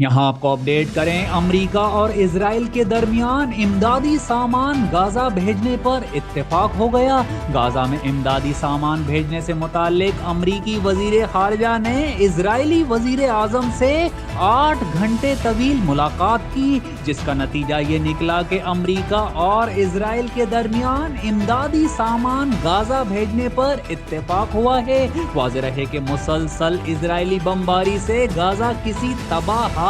یہاں آپ کو اپڈیٹ کریں، امریکہ اور اسرائیل کے درمیان امدادی سامان غزہ بھیجنے پر اتفاق ہو گیا۔ غزہ میں امدادی سامان بھیجنے سے متعلق امریکی وزیر خارجہ نے اسرائیلی وزیر اعظم سے 8 گھنٹے طویل ملاقات کی، جس کا نتیجہ یہ نکلا کہ امریکہ اور اسرائیل کے درمیان امدادی سامان غزہ بھیجنے پر اتفاق ہوا ہے۔ واضح رہے کہ مسلسل اسرائیلی بمباری سے غزہ کسی تباہ حال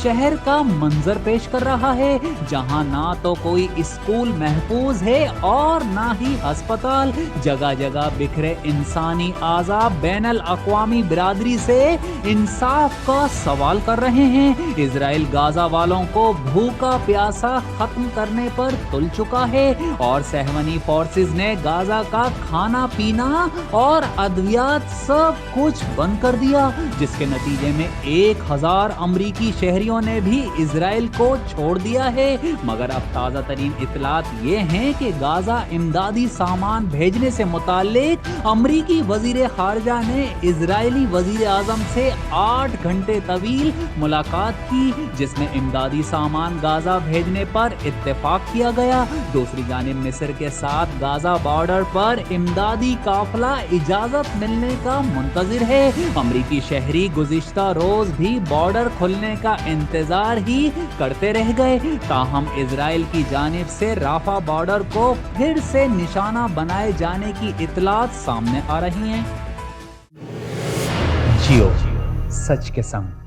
شہر کا منظر پیش کر رہا ہے، جہاں نہ تو کوئی اسکول محفوظ ہے اور نہ ہی ہسپتال۔ جگہ جگہ بکھرے انسانی اعضاء بین الاقوامی برادری سے انصاف کا سوال کر رہے ہیں۔ اسرائیل غزہ والوں کو بھوکا پیاسا ختم کرنے پر تل چکا ہے اور صہیونی فورسز نے غزہ کا کھانا پینا اور ادویات سب کچھ بند کر دیا، جس کے نتیجے میں 1000 امریکی شہریوں نے بھی اسرائیل کو چھوڑ دیا ہے۔ مگر اب تازہ ترین اطلاعات یہ ہیں کہ غزہ امدادی سامان بھیجنے سے متعلق امریکی وزیر خارجہ نے اسرائیلی وزیر اعظم سے 8 گھنٹے طویل ملاقات کی، جس میں امدادی سامان غزہ بھیجنے پر اتفاق کیا گیا۔ دوسری جانب مصر کے ساتھ غزہ بارڈر پر امدادی قافلہ اجازت ملنے کا منتظر ہے۔ امریکی شہری گزشتہ روز بھی بارڈر کھلنے کا انتظار ہی کرتے رہ گئے، تاہم اسرائیل کی جانب سے رافع بارڈر کو پھر سے نشانہ بنائے جانے کی اطلاعات سامنے آ رہی ہیں۔ جیو، سچ کے سنگ۔